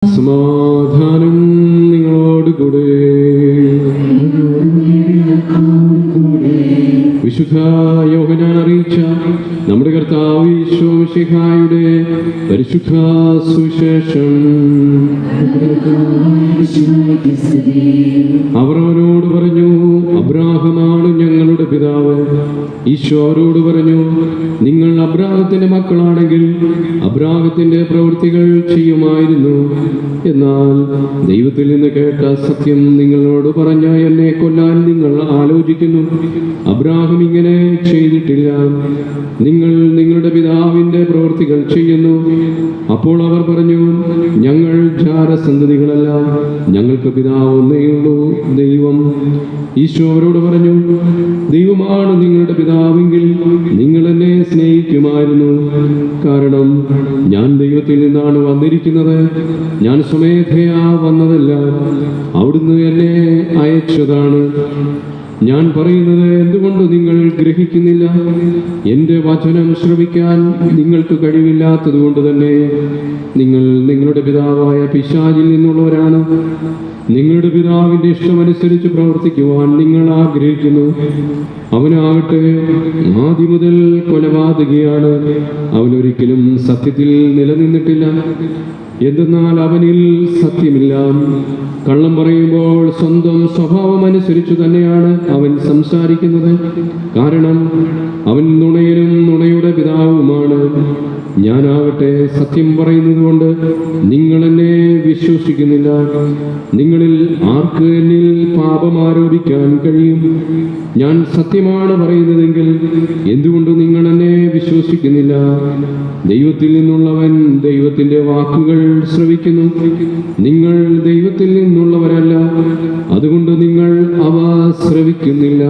സമാധാനം നിങ്ങളോടുകൂടെ. വിശുദ്ധ യോഹന്നാൻ അറിയിച്ച നമ്മുടെ കർത്താവ് ഈശോ മിശിഹായുടെ പരിശുദ്ധ സുവിശേഷം. അവർ അവരോട് പറഞ്ഞു, അബ്രാഹമാണ് ഞങ്ങളുടെ പിതാവ്. ഈശോ അവരോട് പറഞ്ഞു, നിങ്ങൾ അബ്രാഹത്തിന്റെ മക്കളാണെങ്കിൽ അബ്രാഹത്തിന്റെ പ്രവൃത്തികൾ ചെയ്യുമായിരുന്നു. എന്നാൽ ദൈവത്തിൽ നിന്ന് കേട്ട സത്യം നിങ്ങളോട് പറഞ്ഞ എന്നെ കൊല്ലാൻ നിങ്ങൾ ആലോചിക്കുന്നു. അബ്രാഹം ഇങ്ങനെ ചെയ്തിട്ടില്ല. നിങ്ങൾ നിങ്ങളുടെ പിതാവിന്റെ പ്രവൃത്തികൾ ചെയ്യുന്നു. അപ്പോൾ അവർ പറഞ്ഞു, ഞങ്ങൾ ജാരസന്തതികളല്ല, ഞങ്ങൾക്ക് പിതാവ് ഒന്നേയുള്ളൂ, ദൈവം. ഈശോ അവരോട് പറഞ്ഞു, ദൈവമാണ് നിങ്ങളുടെ പിതാവെങ്കിൽ നിങ്ങൾ എന്നെ സ്നേഹിക്കുമായിരുന്നു. കാരണം ഞാൻ ദൈവത്തിൽ നിന്നാണ് വന്നിരിക്കുന്നത്. ഞാൻ സ്വമേധയാ വന്നതല്ല, അവിടുന്ന് എന്നെ അയച്ചതാണ്. ഞാൻ പറയുന്നത് എന്തുകൊണ്ട് നിങ്ങൾ ഗ്രഹിക്കുന്നില്ല? എൻ്റെ വചനം ശ്രവിക്കാൻ നിങ്ങൾക്ക് കഴിവില്ലാത്തത് കൊണ്ട് തന്നെ. നിങ്ങൾ നിങ്ങളുടെ പിതാവായ പിശാചിൽ നിന്നുള്ളവരാണ്. നിങ്ങളുടെ പിതാവിൻ്റെ ഇഷ്ടമനുസരിച്ച് പ്രവർത്തിക്കുവാൻ നിങ്ങൾ ആഗ്രഹിക്കുന്നു. അവനാകട്ടെ ആദ്യം മുതൽ കൊലപാതകിയാണ്. അവനൊരിക്കലും സത്യത്തിൽ നിലനിന്നിട്ടില്ല. എന്തെന്നാൽ അവനിൽ സത്യമില്ല. കള്ളം പറയുമ്പോൾ സ്വന്തം സ്വഭാവം അനുസരിച്ചു തന്നെയാണ് അവൻ സംസാരിക്കുന്നത്. കാരണം അവൻ നുണയനും നുണയുടെ പിതാവുമാണ്. ഞാനാകട്ടെ സത്യം പറയുന്നത് കൊണ്ട് നിങ്ങൾ എന്നെ വിശ്വസിക്കുന്നില്ല. നിങ്ങളിൽ ആർക്ക് എന്നിൽ പാപം ആരോപിക്കാൻ കഴിയും? ഞാൻ സത്യമാണ് പറയുന്നതെങ്കിൽ എന്തുകൊണ്ട് നിങ്ങൾ എന്നെ വിശ്വസിക്കുന്നില്ല? ദൈവത്തിൽ നിന്നുള്ളവൻ ദൈവത്തിന്റെ വാക്കുകൾ ശ്രവിക്കുന്നു. നിങ്ങൾ ദൈവത്തിൽ നിന്നുള്ളവരല്ല, അതുകൊണ്ട് നിങ്ങൾ അവ ശ്രവിക്കുന്നില്ല.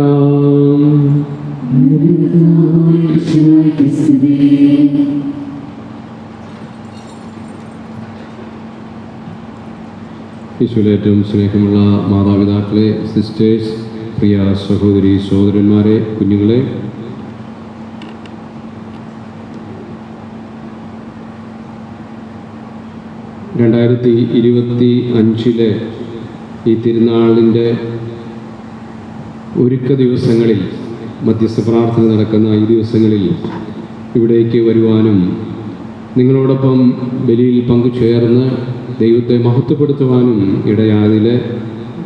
ഈശോയിലെ ഏറ്റവും സ്നേഹമുള്ള മാതാപിതാക്കളെ, സിസ്റ്റേഴ്സ്, പ്രിയ സഹോദരി സഹോദരന്മാരെ, കുഞ്ഞുങ്ങളെ, രണ്ടായിരത്തി 25 ഈ തിരുനാളിൻ്റെ ഒരുക്ക ദിവസങ്ങളിൽ, മധ്യസ്ഥ പ്രാർത്ഥന നടക്കുന്ന ഈ ദിവസങ്ങളിൽ ഇവിടേക്ക് വരുവാനും നിങ്ങളോടൊപ്പം ബലിയിൽ പങ്കുചേർന്ന് ദൈവത്തെ മഹത്വപ്പെടുത്തുവാനും ഇടയായതിൽ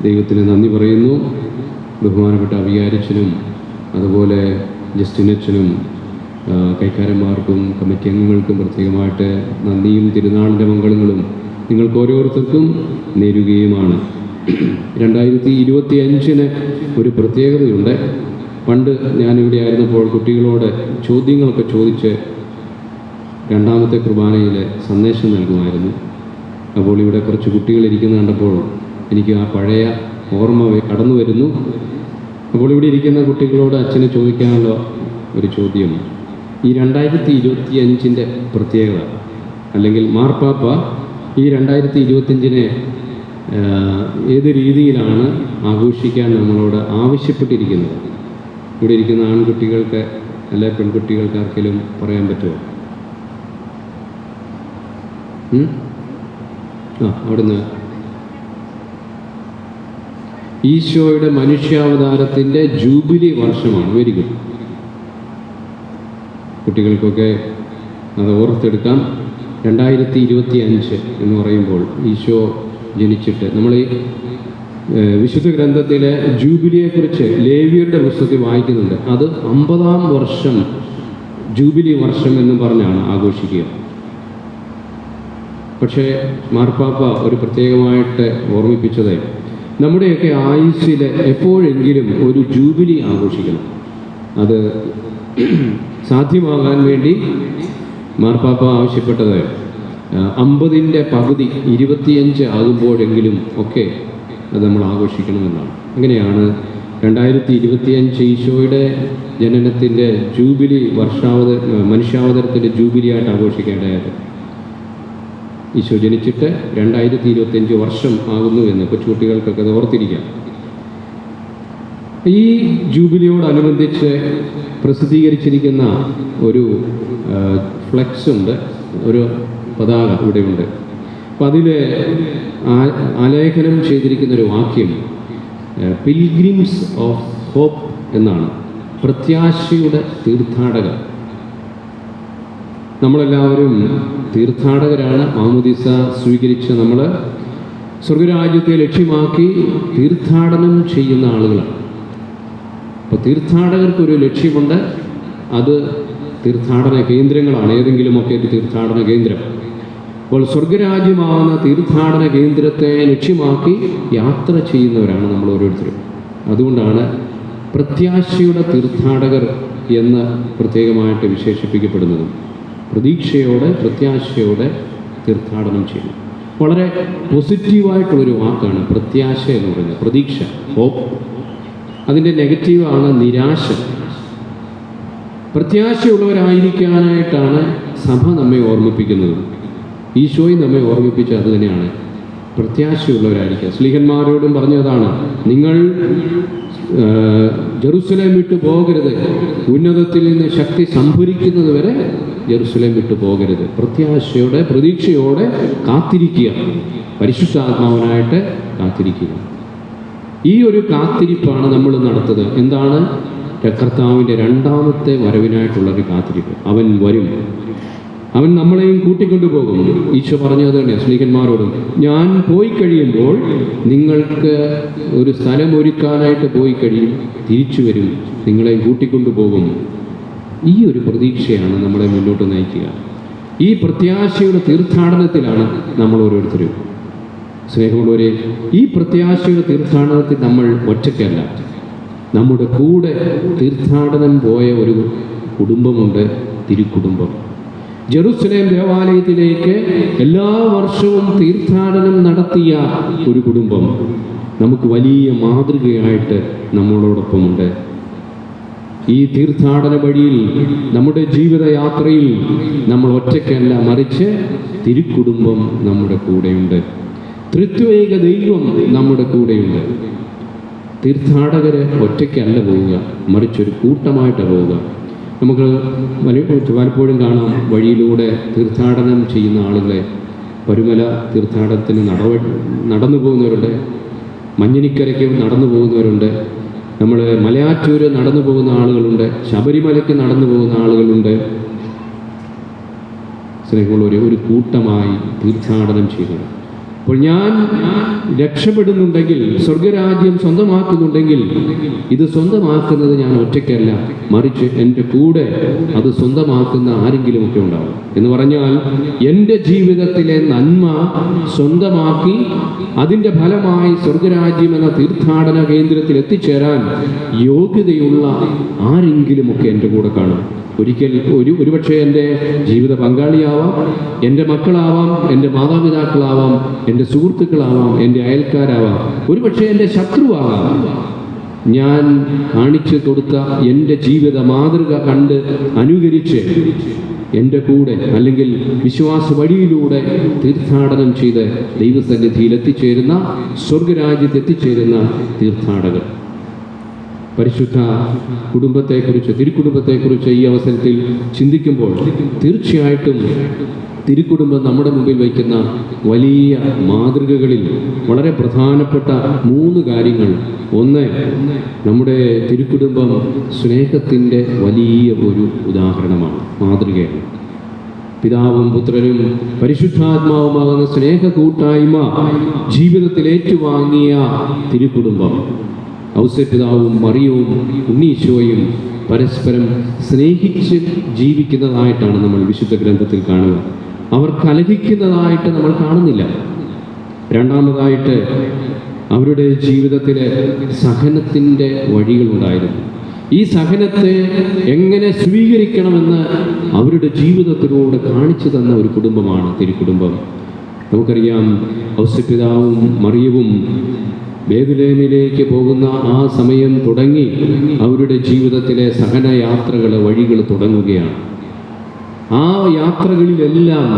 ദൈവത്തിന് നന്ദി പറയുന്നു. ബഹുമാനപ്പെട്ട വികാരിച്ചനും അതുപോലെ ജസ്റ്റിനച്ചനും കൈക്കാരന്മാർക്കും കമ്മിറ്റി അംഗങ്ങൾക്കും പ്രത്യേകമായിട്ട് നന്ദിയും തിരുനാളിൻ്റെ മംഗളങ്ങളും നിങ്ങൾക്ക് ഓരോരുത്തർക്കും നേരുകയുമാണ്. 2025 ഒരു പ്രത്യേകതയുണ്ട്. പണ്ട് ഞാനിവിടെ ആയിരുന്നപ്പോൾ കുട്ടികളോട് ചോദ്യങ്ങളൊക്കെ ചോദിച്ച് രണ്ടാമത്തെ കുർബാനയിൽ സന്ദേശം നൽകുമായിരുന്നു. അപ്പോൾ ഇവിടെ കുറച്ച് കുട്ടികളിരിക്കുന്ന കണ്ടപ്പോൾ എനിക്ക് ആ പഴയ ഓർമ്മ കടന്നു വരുന്നു. അപ്പോൾ ഇവിടെ ഇരിക്കുന്ന കുട്ടികളോട് അച്ഛനെ ചോദിക്കാനുള്ള ഒരു ചോദ്യം, ഈ 2025 പ്രത്യേകത, അല്ലെങ്കിൽ മാർപ്പാപ്പ ഈ 2025 ഏത് രീതിയിലാണ് ആഘോഷിക്കാൻ നമ്മളോട് ആവശ്യപ്പെട്ടിരിക്കുന്നത്? ഇവിടെ ഇരിക്കുന്ന ആൺകുട്ടികൾക്ക് അല്ലെ പെൺകുട്ടികൾക്ക് ആർക്കെങ്കിലും പറയാൻ പറ്റുമോ? അവിടുന്ന് ഈശോയുടെ മനുഷ്യാവതാരത്തിൻ്റെ ജൂബിലി വർഷമാണ്. Very good. കുട്ടികൾക്കൊക്കെ അത് ഓർത്തെടുക്കാം. 2025 എന്ന് പറയുമ്പോൾ ഈശോ ജനിച്ചിട്ട്, നമ്മൾ ഈ വിശുദ്ധ ഗ്രന്ഥത്തിലെ ജൂബിലിയെക്കുറിച്ച് ലേവ്യരുടെ പുസ്തകത്തിൽ വായിക്കുന്നുണ്ട്. അത് 50-ാം വർഷം, ജൂബിലി വർഷം എന്ന് പറഞ്ഞാണ് ആഘോഷിക്കുക. പക്ഷേ മാർപ്പാപ്പ ഒരു പ്രത്യേകമായിട്ട് ഓർമ്മിപ്പിച്ചത്, നമ്മുടെയൊക്കെ ആയുസ്സിൽ എപ്പോഴെങ്കിലും ഒരു ജൂബിലി ആഘോഷിക്കണം. അത് സാധ്യമാകാൻ വേണ്ടി മാർപ്പാപ്പ ആവശ്യപ്പെട്ടത് 50-ന്റെ പകുതി 25 ആകുമ്പോഴെങ്കിലും ഒക്കെ അത് നമ്മൾ ആഘോഷിക്കണമെന്നാണ്. അങ്ങനെയാണ് 2025 ഈശോയുടെ ജനനത്തിൻ്റെ ജൂബിലി മനുഷ്യാവതാരത്തിൻ്റെ ജൂബിലിയായിട്ട് ആഘോഷിക്കേണ്ടതായത്. ഈശോ ജനിച്ചിട്ട് 2025 വർഷം ആകുന്നു എന്ന് കൊച്ചുകുട്ടികൾക്കൊക്കെ അത് ഓർത്തിരിക്കാം. ഈ ജൂബിലിയോടനുബന്ധിച്ച് പ്രസിദ്ധീകരിച്ചിരിക്കുന്ന ഒരു ഫ്ലെക്സ് ഉണ്ട്, ഒരു പതാക ഇവിടെയുണ്ട്. അപ്പം അതിൽ ആലേഖനം ചെയ്തിരിക്കുന്നൊരു വാക്യം പിൽഗ്രിംസ് ഓഫ് ഹോപ്പ് എന്നാണ്. പ്രത്യാശയുടെ തീർത്ഥാടകർ. നമ്മളെല്ലാവരും തീർത്ഥാടകരാണ്. മാമോദീസ സ്വീകരിച്ച് നമ്മൾ സ്വർഗരാജ്യത്തെ ലക്ഷ്യമാക്കി തീർത്ഥാടനം ചെയ്യുന്ന ആളുകളാണ്. അപ്പോൾ തീർത്ഥാടകർക്കൊരു ലക്ഷ്യമുണ്ട്. അത് തീർത്ഥാടന കേന്ദ്രങ്ങളാണ്. ഏതെങ്കിലുമൊക്കെ തീർത്ഥാടന കേന്ദ്രം. അപ്പോൾ സ്വർഗരാജ്യമാകുന്ന തീർത്ഥാടന കേന്ദ്രത്തെ ലക്ഷ്യമാക്കി യാത്ര ചെയ്യുന്നവരാണ് നമ്മൾ ഓരോരുത്തരും. അതുകൊണ്ടാണ് പ്രത്യാശയുടെ തീർത്ഥാടകർ എന്ന് പ്രത്യേകമായിട്ട് വിശേഷിപ്പിക്കപ്പെടുന്നത്. പ്രതീക്ഷയോടെ, പ്രത്യാശയോടെ തീർത്ഥാടനം ചെയ്യുന്നു. വളരെ പോസിറ്റീവായിട്ടുള്ളൊരു വാക്കാണ് പ്രത്യാശ എന്ന് പറയുന്നത്. പ്രതീക്ഷ, ഹോപ്പ്. അതിൻ്റെ നെഗറ്റീവാണ് നിരാശ. പ്രത്യാശയുള്ളവരായിരിക്കാനായിട്ടാണ് സഭ നമ്മെ ഓർമ്മിപ്പിക്കുന്നത്. ഈശോയും നമ്മെ ഓർമ്മിപ്പിച്ച അത് തന്നെയാണ്, പ്രത്യാശയുള്ളവരായിരിക്കുക. സ്ലീഹന്മാരോടും പറഞ്ഞതാണ്, നിങ്ങൾ ജെറുസലേം വിട്ടു പോകരുത്, ഉന്നതത്തിൽ നിന്ന് ശക്തി സംഭരിക്കുന്നത് വരെ ജെറുസലേം വിട്ടു പോകരുത്. പ്രത്യാശയോടെ, പ്രതീക്ഷയോടെ കാത്തിരിക്കുക, പരിശുദ്ധാത്മാവിനായിട്ട് കാത്തിരിക്കുക. ഈ ഒരു കാത്തിരിപ്പാണ് നമ്മൾ നടത്തുന്നത്. എന്താണ്? കർത്താവിൻ്റെ രണ്ടാമത്തെ വരവിനായിട്ടുള്ളൊരു കാത്തിരിപ്പ്. അവൻ വരും, അവൻ നമ്മളെയും കൂട്ടിക്കൊണ്ടുപോകും. ഈശോ പറഞ്ഞത് തന്നെ സ്ലീഹന്മാരോടും, ഞാൻ പോയി കഴിയുമ്പോൾ നിങ്ങൾക്ക് ഒരു സ്ഥലം ഒരുക്കാനായിട്ട് പോയി കഴിയും, തിരിച്ചു വരും, നിങ്ങളെയും കൂട്ടിക്കൊണ്ടുപോകും. ഈ ഒരു പ്രതീക്ഷയാണ് നമ്മളെ മുന്നോട്ട് നയിക്കുക. ഈ പ്രത്യാശയുടെ തീർത്ഥാടനത്തിലാണ് നമ്മൾ ഓരോരുത്തരും. സ്നേഹമുള്ളവരെ, ഈ പ്രത്യാശയുടെ തീർത്ഥാടനത്തിൽ നമ്മൾ ഒറ്റയ്ക്കല്ല. നമ്മുടെ കൂടെ തീർത്ഥാടനം പോയ ഒരു കുടുംബമുണ്ട്, തിരുക്കുടുംബം. ജെറുസലേം ദേവാലയത്തിലേക്ക് എല്ലാ വർഷവും തീർത്ഥാടനം നടത്തിയ ഒരു കുടുംബം നമുക്ക് വലിയ മാതൃകയായിട്ട് നമ്മളോടൊപ്പമുണ്ട്. ഈ തീർത്ഥാടന വഴിയിൽ, നമ്മുടെ ജീവിതയാത്രയിൽ നമ്മൾ ഒറ്റയ്ക്കല്ല, മറിച്ച് തിരുക്കുടുംബം നമ്മുടെ കൂടെയുണ്ട്. ത്രിത്വേക ദൈവം നമ്മുടെ കൂടെയുണ്ട്. തീർത്ഥാടകർ ഒറ്റയ്ക്കല്ല പോവുക, മറിച്ചൊരു കൂട്ടമായിട്ട് പോവുക. നമുക്ക് പലപ്പോഴും കാണാം, വഴിയിലൂടെ തീർത്ഥാടനം ചെയ്യുന്ന ആളുകളെ. പരുമല തീർത്ഥാടനത്തിന് നടന്നു പോകുന്നവരുണ്ട്, മഞ്ഞിനിക്കരയ്ക്ക് നടന്നു പോകുന്നവരുണ്ട്, നമ്മൾ മലയാറ്റൂര് നടന്നു പോകുന്ന ആളുകളുണ്ട്, ശബരിമലയ്ക്ക് നടന്നു പോകുന്ന ആളുകളുണ്ട്. സ്നേഹമുള്ളവരെ, ഒരു കൂട്ടമായി തീർത്ഥാടനം ചെയ്യുന്നത്. അപ്പോൾ ഞാൻ രക്ഷപ്പെടുന്നുണ്ടെങ്കിൽ, സ്വർഗരാജ്യം സ്വന്തമാക്കുന്നുണ്ടെങ്കിൽ, ഇത് സ്വന്തമാക്കുന്നത് ഞാൻ ഒറ്റയ്ക്കല്ല, മറിച്ച് എൻ്റെ കൂടെ അത് സ്വന്തമാക്കുന്ന ആരെങ്കിലുമൊക്കെ ഉണ്ടാവും. എന്ന് പറഞ്ഞാൽ, എൻ്റെ ജീവിതത്തിലെ നന്മ സ്വന്തമാക്കി അതിൻ്റെ ഫലമായി സ്വർഗരാജ്യം എന്ന തീർത്ഥാടന കേന്ദ്രത്തിൽ എത്തിച്ചേരാൻ യോഗ്യതയുള്ള ആരെങ്കിലുമൊക്കെ എൻ്റെ കൂടെ കാണും. ഒരുപക്ഷെ എൻ്റെ ജീവിത പങ്കാളിയാവാം, എൻ്റെ മക്കളാവാം, എൻ്റെ മാതാപിതാക്കളാവാം, എൻ്റെ സുഹൃത്തുക്കളാവാം, എൻ്റെ അയൽക്കാരാവാം, ഒരുപക്ഷെ എൻ്റെ ശത്രുവാകാം. ഞാൻ കാണിച്ചു കൊടുത്ത എൻ്റെ ജീവിത മാതൃക കണ്ട് അനുകരിച്ച് എൻ്റെ കൂടെ, അല്ലെങ്കിൽ വിശ്വാസ വഴിയിലൂടെ തീർത്ഥാടനം ചെയ്ത് ദൈവസന്നിധിയിൽ എത്തിച്ചേരുന്ന, സ്വർഗരാജ്യത്ത് എത്തിച്ചേരുന്ന തീർത്ഥാടകർ. പരിശുദ്ധ കുടുംബത്തെക്കുറിച്ച്, തിരുക്കുടുംബത്തെക്കുറിച്ച് ഈ അവസരത്തിൽ ചിന്തിക്കുമ്പോൾ തീർച്ചയായിട്ടും തിരുക്കുടുംബം നമ്മുടെ മുമ്പിൽ വയ്ക്കുന്ന വലിയ മാതൃകകളിൽ വളരെ പ്രധാനപ്പെട്ട 3 കാര്യങ്ങൾ. ഒന്ന്, നമ്മുടെ തിരുക്കുടുംബം സ്നേഹത്തിൻ്റെ വലിയ ഒരു ഉദാഹരണമാണ്, മാതൃകയാണ്. പിതാവും പുത്രനും പരിശുദ്ധാത്മാവുമാകുന്ന സ്നേഹ കൂട്ടായ്മ ജീവിതത്തിൽ ഏറ്റുവാങ്ങിയ തിരുക്കുടുംബം. ഔസേപ്പിതാവും മറിയവും ഉണ്ണീശോയും പരസ്പരം സ്നേഹിച്ച് ജീവിക്കുന്നതായിട്ടാണ് നമ്മൾ വിശുദ്ധ ഗ്രന്ഥത്തിൽ കാണുക. അവർ കലഹിക്കുന്നതായിട്ട് നമ്മൾ കാണുന്നില്ല. രണ്ടാമതായിട്ട്, അവരുടെ ജീവിതത്തിലെ സഹനത്തിൻ്റെ വഴികളുണ്ടായിരുന്നു. ഈ സഹനത്തെ എങ്ങനെ സ്വീകരിക്കണമെന്ന് അവരുടെ ജീവിതത്തിലൂടെ കാണിച്ചു തന്ന ഒരു കുടുംബമാണ് തിരുക്കുടുംബം. നമുക്കറിയാം, ഔസേപ്പിതാവും മറിയവും ബേത്ലഹേമിലേക്ക് പോകുന്ന ആ സമയം തുടങ്ങി അവരുടെ ജീവിതത്തിലെ സഹനയാത്രകൾ, വഴികൾ തുടങ്ങുകയാണ്. ആ യാത്രകളിലെല്ലാം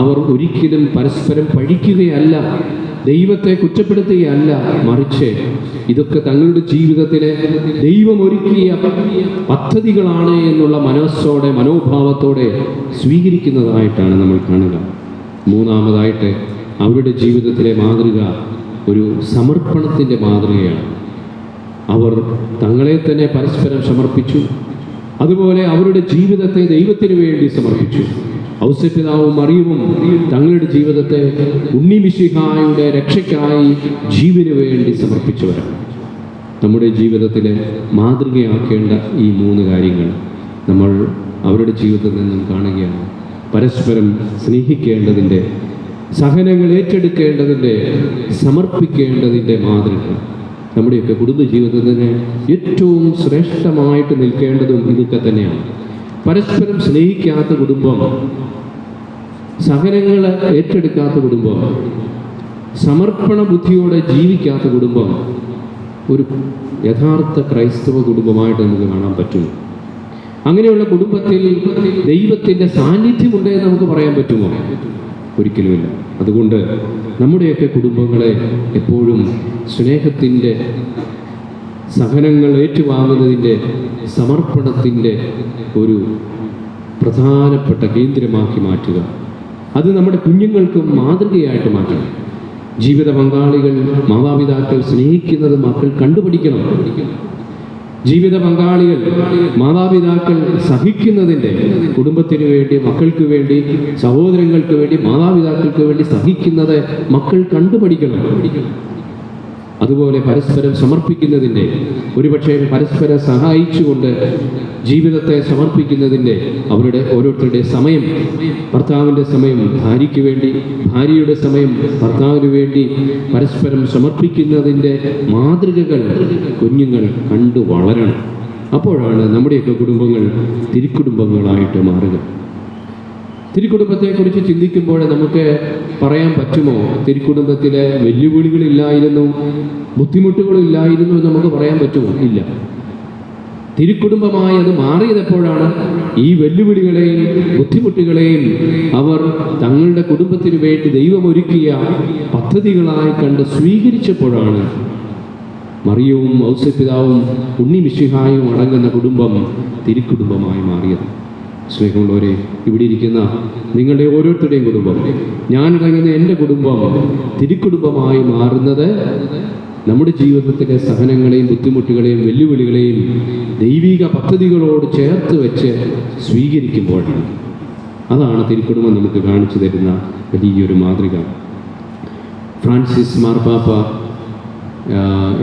അവർ ഒരിക്കലും പരസ്പരം പഴിക്കുകയല്ല, ദൈവത്തെ കുറ്റപ്പെടുത്തുകയല്ല, മറിച്ച് ഇതൊക്കെ തങ്ങളുടെ ജീവിതത്തിലെ ദൈവം ഒരുക്കിയ പദ്ധതികളാണ് എന്നുള്ള മനോഭാവത്തോടെ സ്വീകരിക്കുന്നതായിട്ടാണ് നമ്മൾ കാണുക. മൂന്നാമതായിട്ട്, അവരുടെ ജീവിതത്തിലെ മാതൃക ഒരു സമർപ്പണത്തിൻ്റെ മാതൃകയാണ്. അവർ തങ്ങളെ തന്നെ പരസ്പരം സമർപ്പിച്ചു. അതുപോലെ അവരുടെ ജീവിതത്തെ ദൈവത്തിന് വേണ്ടി സമർപ്പിച്ചു. ഔസേപ്പിതാവും മറിയവും തങ്ങളുടെ ജീവിതത്തെ ഉണ്ണിമിശിഹായുടെ രക്ഷയ്ക്കായി ജീവന് വേണ്ടി സമർപ്പിച്ചവരാണ്. നമ്മുടെ ജീവിതത്തിലെ മാതൃകയാക്കേണ്ട ഈ 3 കാര്യങ്ങൾ നമ്മൾ അവരുടെ ജീവിതത്തിൽ നിന്നും കാണുകയാണ്. പരസ്പരം സ്നേഹിക്കേണ്ടതിൻ്റെ, സഹനങ്ങൾ ഏറ്റെടുക്കേണ്ടതിൻ്റെ, സമർപ്പിക്കേണ്ടതിൻ്റെ മാതൃക. നമ്മുടെയൊക്കെ കുടുംബജീവിതത്തിന് ഏറ്റവും ശ്രേഷ്ഠമായിട്ട് നിൽക്കേണ്ടതും ഇതൊക്കെ തന്നെയാണ്. പരസ്പരം സ്നേഹിക്കാത്ത കുടുംബം, സഹനങ്ങൾ ഏറ്റെടുക്കാത്ത കുടുംബം, സമർപ്പണ ബുദ്ധിയോടെ ജീവിക്കാത്ത കുടുംബം ഒരു യഥാർത്ഥ ക്രൈസ്തവ കുടുംബമായിട്ട് നമുക്ക് കാണാൻ പറ്റുമോ? അങ്ങനെയുള്ള കുടുംബത്തിൽ ദൈവത്തിൻ്റെ സാന്നിധ്യമുണ്ടെന്ന് നമുക്ക് പറയാൻ പറ്റുമോ? ഒരിക്കലുമില്ല. അതുകൊണ്ട് നമ്മുടെയൊക്കെ കുടുംബങ്ങളെ എപ്പോഴും സ്നേഹത്തിൻ്റെ, സഹനങ്ങൾ ഏറ്റുവാങ്ങുന്നതിൻ്റെ, സമർപ്പണത്തിൻ്റെ ഒരു പ്രധാനപ്പെട്ട കേന്ദ്രമാക്കി മാറ്റുക. അത് നമ്മുടെ കുഞ്ഞുങ്ങൾക്കും മാതൃകയായിട്ട് മാറ്റണം. ജീവിത പങ്കാളികൾ, മാതാപിതാക്കൾ സ്നേഹിക്കുന്നത് മക്കൾ കണ്ടുപിടിക്കണം. ജീവിത പങ്കാളികൾ, മാതാപിതാക്കൾ സഹിക്കുന്നതിൻ്റെ, കുടുംബത്തിന് വേണ്ടി, മക്കൾക്ക് വേണ്ടി, സഹോദരങ്ങൾക്ക് വേണ്ടി, മാതാപിതാക്കൾക്ക് വേണ്ടി സഹിക്കുന്നത് മക്കൾ കണ്ടുപഠിക്കണം. അതുപോലെ പരസ്പരം സമർപ്പിക്കുന്നതിൻ്റെ, ഒരുപക്ഷെ പരസ്പരം സഹായിച്ചുകൊണ്ട് ജീവിതത്തെ സമർപ്പിക്കുന്നതിൻ്റെ, അവരുടെ ഓരോരുത്തരുടെ സമയം, ഭർത്താവിൻ്റെ സമയം ഭാര്യയ്ക്ക് വേണ്ടി, ഭാര്യയുടെ സമയം ഭർത്താവിന് വേണ്ടി പരസ്പരം സമർപ്പിക്കുന്നതിൻ്റെ മാതൃകകൾ കുഞ്ഞുങ്ങൾ കണ്ടു വളരണം. അപ്പോഴാണ് നമ്മുടെയൊക്കെ കുടുംബങ്ങൾ തിരുക്കുടുംബങ്ങളായിട്ട് മാറുക. തിരുക്കുടുംബത്തെക്കുറിച്ച് ചിന്തിക്കുമ്പോൾ നമുക്ക് പറയാൻ പറ്റുമോ തിരുക്കുടുംബത്തിലെ വെല്ലുവിളികളില്ലായിരുന്നു, ബുദ്ധിമുട്ടുകളില്ലായിരുന്നു എന്ന് നമുക്ക് പറയാൻ പറ്റുമോ? ഇല്ല. തിരുക്കുടുംബമായി അത് മാറിയതെപ്പോഴാണ്? ഈ വെല്ലുവിളികളെയും ബുദ്ധിമുട്ടുകളെയും അവർ തങ്ങളുടെ കുടുംബത്തിന് വേണ്ടി ദൈവമൊരുക്കിയ പദ്ധതികളായി കണ്ട് സ്വീകരിച്ചപ്പോഴാണ് മറിയവും ഔസേപ്പിതാവും ഉണ്ണിമിശിഹായും അടങ്ങുന്ന കുടുംബം തിരുക്കുടുംബമായി മാറിയത്. സ്നേഹമുള്ളവരെ, ഇവിടെ ഇരിക്കുന്ന നിങ്ങളുടെ ഓരോരുത്തരുടെയും കുടുംബം, ഞാനടങ്ങുന്ന എൻ്റെ കുടുംബം തിരുക്കുടുംബമായി മാറുന്നത് നമ്മുടെ ജീവിതത്തിലെ സഹനങ്ങളെയും ബുദ്ധിമുട്ടുകളെയും വെല്ലുവിളികളെയും ദൈവിക പദ്ധതികളോട് ചേർത്ത് വെച്ച് സ്വീകരിക്കുമ്പോഴാണ്. അതാണ് തിരുക്കുടുംബം നമുക്ക് കാണിച്ചു തരുന്ന വലിയൊരു മാതൃക. ഫ്രാൻസിസ് മാർപ്പാപ്പ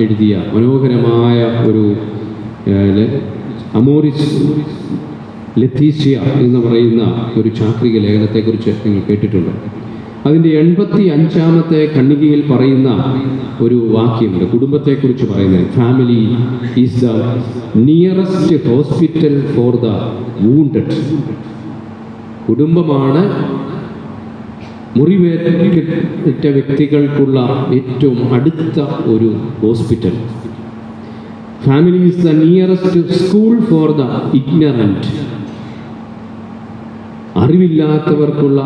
എഴുതിയ മനോഹരമായ ഒരു അമോറിസ് ലത്തീഷ്യ എന്ന് പറയുന്ന ഒരു ചാക്രിക ലേഖനത്തെക്കുറിച്ച് നിങ്ങൾ കേട്ടിട്ടുണ്ട്. അതിൻ്റെ 85-ാമത്തെ ഖണ്ഡികയിൽ പറയുന്ന ഒരു വാക്യമുണ്ട് കുടുംബത്തെക്കുറിച്ച് പറയുന്നത്. Family is the nearest hospital for the wounded. കുടുംബമാണ് മുറിവേറ്റ വ്യക്തികൾക്കുള്ള ഏറ്റവും അടുത്ത ഒരു hospital. Family is the nearest school for the ignorant. അറിവില്ലാത്തവർക്കുള്ള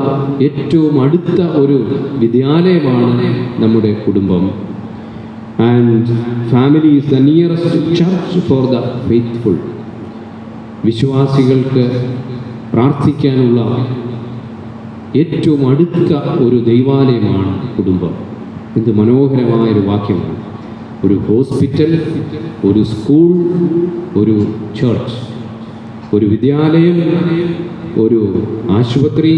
ഏറ്റവും അടുത്ത ഒരു വിദ്യാലയമാണ് നമ്മുടെ കുടുംബം. And family is the nearest church for the faithful. വിശ്വാസികൾക്ക് പ്രാർത്ഥിക്കാനുള്ള ഏറ്റവും അടുത്ത ഒരു ദൈവാലയമാണ് കുടുംബം. എന്ത് മനോഹരമായൊരു വാക്യമാണ്. ഒരു ഹോസ്പിറ്റൽ, ഒരു സ്കൂൾ, ഒരു ചർച്ച്, ഒരു വിദ്യാലയം, ഒരു ആശുപത്രി,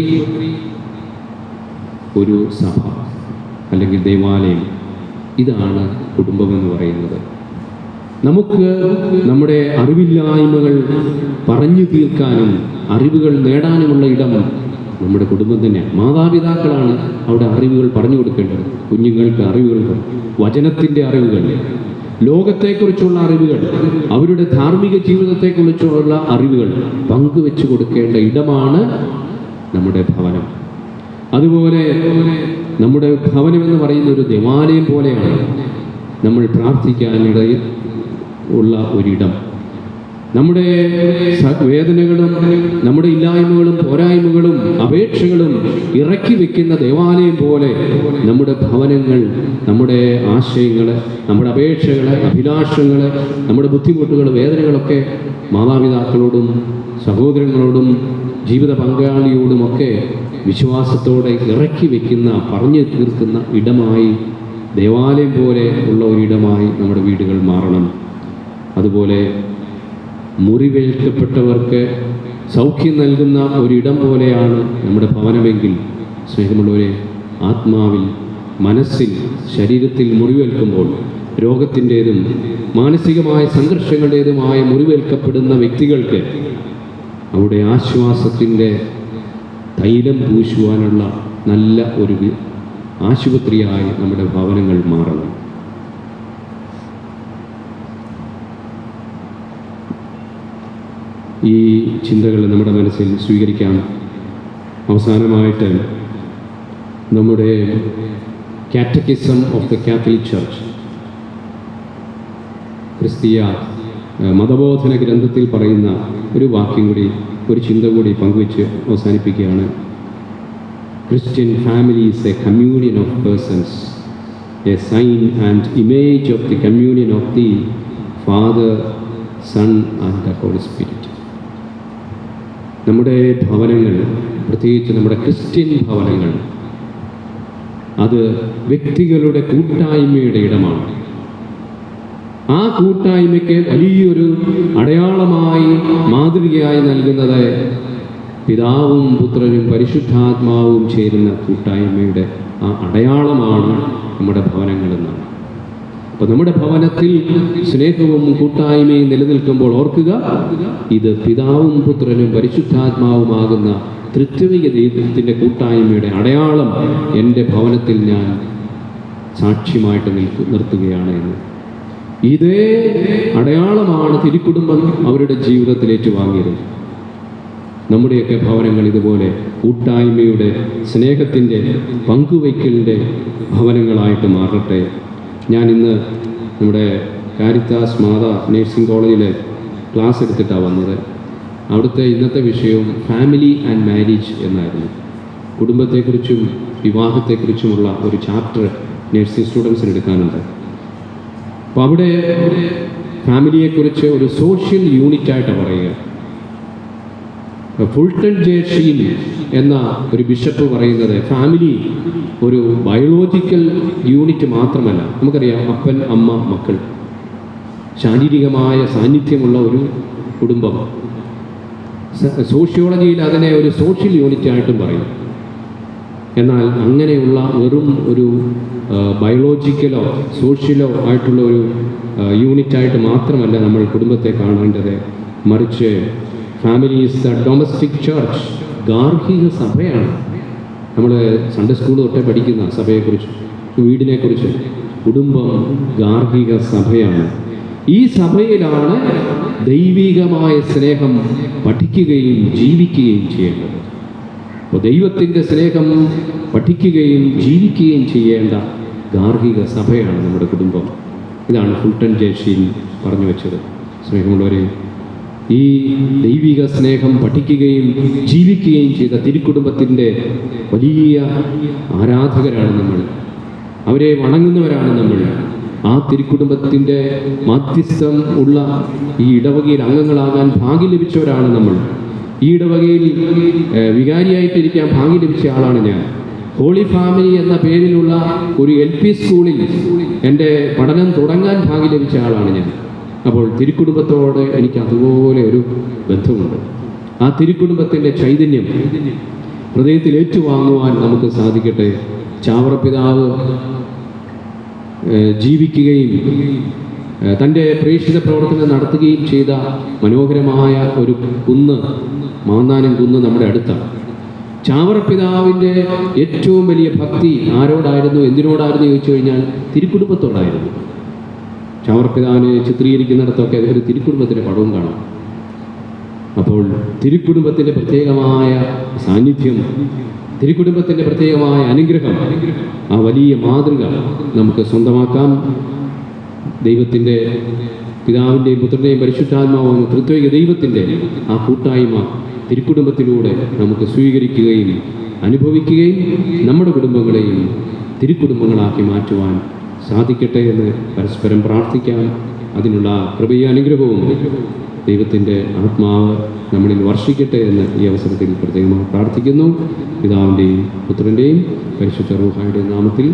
ഒരു സഭ അല്ലെങ്കിൽ ദേവാലയം. ഇതാണ് കുടുംബമെന്ന് പറയുന്നത്. നമുക്ക് നമ്മുടെ അറിവില്ലായ്മകൾ പറഞ്ഞു തീർക്കാനും അറിവുകൾ നേടാനുമുള്ള ഇടം നമ്മുടെ കുടുംബം തന്നെയാണ്. മാതാപിതാക്കളാണ് അവിടെ അറിവുകൾ പറഞ്ഞു കൊടുക്കേണ്ടത്. കുഞ്ഞുങ്ങൾക്ക് അറിവുകൾ, വചനത്തിൻ്റെ അറിവുകൾ, ലോകത്തെക്കുറിച്ചുള്ള അറിവുകൾ, അവരുടെ ധാർമ്മിക ജീവിതത്തെക്കുറിച്ചുള്ള അറിവുകൾ പങ്കുവെച്ചു കൊടുക്കേണ്ട ഇടമാണ് നമ്മുടെ ഭവനം. അതുപോലെ നമ്മുടെ ഭവനം എന്ന് പറയുന്ന ഒരു ദേവാലയം പോലെയാണ്. നമ്മൾ പ്രാർത്ഥിക്കാനിടയിൽ ഉള്ള ഒരിടം. നമ്മുടെ വേദനകളും നമ്മുടെ ഇല്ലായ്മകളും പോരായ്മകളും അപേക്ഷകളും ഇറക്കി വെക്കുന്ന ദേവാലയം പോലെ നമ്മുടെ ഭവനങ്ങൾ, നമ്മുടെ ആശയങ്ങൾ, നമ്മുടെ അപേക്ഷകൾ, അഭിലാഷങ്ങൾ, നമ്മുടെ ബുദ്ധിമുട്ടുകൾ, വേദനകളൊക്കെ മാതാപിതാക്കളോടും സഹോദരങ്ങളോടും ജീവിത പങ്കാളിയോടുമൊക്കെ വിശ്വാസത്തോടെ ഇറക്കി വയ്ക്കുന്ന, പറഞ്ഞു തീർക്കുന്ന ഇടമായി, ദേവാലയം പോലെ ഉള്ള ഒരിടമായി നമ്മുടെ വീടുകൾ മാറണം. അതുപോലെ മുറിവേൽക്കപ്പെട്ടവർക്ക് സൗഖ്യം നൽകുന്ന ഒരിടം പോലെയാണ് നമ്മുടെ ഭവനമെങ്കിൽ, സ്നേഹമുള്ളവരെ, ആത്മാവിൽ, മനസ്സിൽ, ശരീരത്തിൽ മുറിവേൽക്കുമ്പോൾ, രോഗത്തിൻ്റേതും മാനസികമായ സംഘർഷങ്ങളുടേതുമായ മുറിവേൽക്കപ്പെടുന്ന വ്യക്തികൾക്ക് അവിടെ ആശ്വാസത്തിൻ്റെ തൈലം പൂശുവാനുള്ള നല്ല ഒരു ആശുപത്രിയായി നമ്മുടെ ഭവനങ്ങൾ മാറണം. ഈ ചിന്തകൾ നമ്മുടെ മനസ്സിൽ സ്വീകരിക്കാം. അവസാനമായിട്ട് നമ്മുടെ catechism of the Catholic church, ക്രിസ്തീയ മതബോധന ഗ്രന്ഥത്തിൽ പറയുന്ന ഒരു വാക്യം കൂടി, ഒരു ചിന്ത കൂടി പങ്കുവെച്ച് അവസാനിപ്പിക്കുകയാണ്. Christian family is a communion of persons, a sign and image of the communion of the Father, Son and the Holy Spirit. നമ്മുടെ ഭവനങ്ങൾ, പ്രത്യേകിച്ച് നമ്മുടെ ക്രിസ്ത്യൻ ഭവനങ്ങൾ, അത് വ്യക്തികളുടെ കൂട്ടായ്മയുടെ ഇടമാണ്. ആ കൂട്ടായ്മയ്ക്ക് വലിയൊരു അടയാളമായി, മാതൃകയായി നൽകുന്നത് പിതാവും പുത്രനും പരിശുദ്ധാത്മാവും ചേരുന്ന കൂട്ടായ്മയുടെ ആ അടയാളമാണ് നമ്മുടെ ഭവനങ്ങളെന്നാണ്. അപ്പോൾ നമ്മുടെ ഭവനത്തിൽ സ്നേഹവും കൂട്ടായ്മയും നിലനിൽക്കുമ്പോൾ ഓർക്കുക, ഇത് പിതാവും പുത്രനും പരിശുദ്ധാത്മാവുമാകുന്ന തൃത്വിക ദൈവത്തിൻ്റെ കൂട്ടായ്മയുടെ അടയാളം എൻ്റെ ഭവനത്തിൽ ഞാൻ സാക്ഷ്യമായിട്ട് നിർത്തുകയാണ് എന്ന്. ഇതേ അടയാളമാണ് തിരുക്കുടുംബം അവരുടെ ജീവിതത്തിൽ ഏറ്റുവാങ്ങിയത്. നമ്മുടെയൊക്കെ ഭവനങ്ങൾ ഇതുപോലെ കൂട്ടായ്മയുടെ, സ്നേഹത്തിൻ്റെ, പങ്കുവയ്ക്കലിൻ്റെ ഭവനങ്ങളായിട്ട് മാറട്ടെ. ഞാൻ ഇന്ന് നമ്മുടെ കാരിത്താസ് മാതാ നേഴ്സിംഗ് കോളേജിൽ ക്ലാസ് എടുത്തിട്ടാണ് വന്നത്. അവിടുത്തെ ഇന്നത്തെ വിഷയവും ഫാമിലി ആൻഡ് മാരേജ് എന്നായിരുന്നു. കുടുംബത്തെക്കുറിച്ചും വിവാഹത്തെക്കുറിച്ചുമുള്ള ഒരു ചാപ്റ്റർ നേഴ്സിംഗ് സ്റ്റുഡൻസിന് എടുക്കാനുണ്ട്. അപ്പോൾ അവിടെ ഫാമിലിയെക്കുറിച്ച് ഒരു സോഷ്യൽ യൂണിറ്റായിട്ടാണ് പറയുക. ഫുൾട്ടൺ ജെ ഷീൻ എന്ന ഒരു ബിഷപ്പ് പറയുന്നത് ഫാമിലി ഒരു ബയോളജിക്കൽ യൂണിറ്റ് മാത്രമല്ല. നമുക്കറിയാം, അപ്പൻ, അമ്മ, മക്കൾ, ശാരീരികമായ സാന്നിധ്യമുള്ള ഒരു കുടുംബം. സോഷ്യോളജിയിൽ അതിനെ ഒരു സോഷ്യൽ യൂണിറ്റായിട്ടും പറയും. എന്നാൽ അങ്ങനെയുള്ള വെറും ഒരു ബയോളജിക്കലോ സോഷ്യലോ ആയിട്ടുള്ള ഒരു യൂണിറ്റായിട്ട് മാത്രമല്ല നമ്മൾ കുടുംബത്തെ കാണേണ്ടത്. മറിച്ച് family is the domestic church, ഗാർഹിക സഭയാണ്. നമ്മൾ സൺഡേ സ്കൂൾ തൊട്ടേ പഠിക്കുന്ന സഭയെക്കുറിച്ച്, വീടിനെക്കുറിച്ച്. കുടുംബം ഗാർഹിക സഭയാണ്. ഈ സഭയിലാണ് ദൈവികമായ സ്നേഹം പഠിക്കുകയും ജീവിക്കുകയും ചെയ്യേണ്ടത്. അപ്പോൾ ദൈവത്തിൻ്റെ സ്നേഹം പഠിക്കുകയും ജീവിക്കുകയും ചെയ്യേണ്ട ഗാർഹിക സഭയാണ് നമ്മുടെ കുടുംബം. ഇതാണ് ഫുൾട്ടൺ ജെ ഷീൻ പറഞ്ഞു വെച്ചത്. സ്നേഹമുള്ളവരെ, ഈ ദൈവിക സ്നേഹം പഠിക്കുകയും ജീവിക്കുകയും ചെയ്ത തിരുക്കുടുംബത്തിൻ്റെ വലിയ ആരാധകരാണ് നമ്മൾ. അവരെ വണങ്ങുന്നവരാണ് നമ്മൾ. ആ തിരുക്കുടുംബത്തിൻ്റെ മാധ്യസ്ഥം ഉള്ള ഈ ഇടവകയിൽ അംഗങ്ങളാകാൻ ഭാഗ്യം ലഭിച്ചവരാണ് നമ്മൾ. ഈ ഇടവകയിൽ വികാരിയായിട്ടിരിക്കാൻ ഭാഗ്യം ലഭിച്ച ആളാണ് ഞാൻ. ഹോളി ഫാമിലി എന്ന പേരിലുള്ള ഒരു LP സ്കൂളിൽ എൻ്റെ പഠനം തുടങ്ങാൻ ഭാഗ്യം ലഭിച്ച ആളാണ് ഞാൻ. അപ്പോൾ തിരുക്കുടുംബത്തോട് എനിക്ക് അതുപോലെ ഒരു ബന്ധമുണ്ട്. ആ തിരുക്കുടുംബത്തിൻ്റെ ചൈതന്യം ഹൃദയത്തിൽ ഏറ്റുവാങ്ങുവാൻ നമുക്ക് സാധിക്കട്ടെ. ചാവറ പിതാവ് ജീവിക്കുകയും തൻ്റെ പ്രേക്ഷിത പ്രവർത്തനം നടത്തുകയും ചെയ്ത മനോഹരമായ ഒരു കുന്ന്, മാന്നാനം കുന്ന് നമ്മുടെ അടുത്താണ്. ചാവറ പിതാവിൻ്റെ ഏറ്റവും വലിയ ഭക്തി ആരോടായിരുന്നു, എന്തിനോടായിരുന്നു ചോദിച്ചു കഴിഞ്ഞാൽ തിരുക്കുടുംബത്തോടായിരുന്നു. ചാവറ പിതാവിനെ ചിത്രീകരിക്കുന്നിടത്തൊക്കെ ഒരു തിരുക്കുടുംബത്തിൻ്റെ പടവും കാണാം. അപ്പോൾ തിരുക്കുടുംബത്തിൻ്റെ പ്രത്യേകമായ സാന്നിധ്യം, തിരുക്കുടുംബത്തിൻ്റെ പ്രത്യേകമായ അനുഗ്രഹം, ആ വലിയ മാതൃക നമുക്ക് സ്വന്തമാക്കാം. ദൈവത്തിൻ്റെ, പിതാവിൻ്റെയും പുത്രൻ്റെയും പരിശുദ്ധാത്മാവും തൃത്വിക ദൈവത്തിൻ്റെ ആ കൂട്ടായ്മ തിരുക്കുടുംബത്തിലൂടെ നമുക്ക് സ്വീകരിക്കുകയും അനുഭവിക്കുകയും നമ്മുടെ കുടുംബങ്ങളെയും തിരുക്കുടുംബങ്ങളാക്കി മാറ്റുവാൻ സാധിക്കട്ടെ എന്ന് പരസ്പരം പ്രാർത്ഥിക്കാം. അതിനുള്ള കൃപയും അനുഗ്രഹവും ദൈവത്തിൻ്റെ ആത്മാവ് നമ്മളിൽ വർഷിക്കട്ടെ എന്ന് ഈ അവസരത്തിൽ പ്രത്യേകമായി പ്രാർത്ഥിക്കുന്നു. പിതാവിൻ്റെയും പുത്രൻ്റെയും പരിശുദ്ധ റൂഹായുടെയും നാമത്തിൽ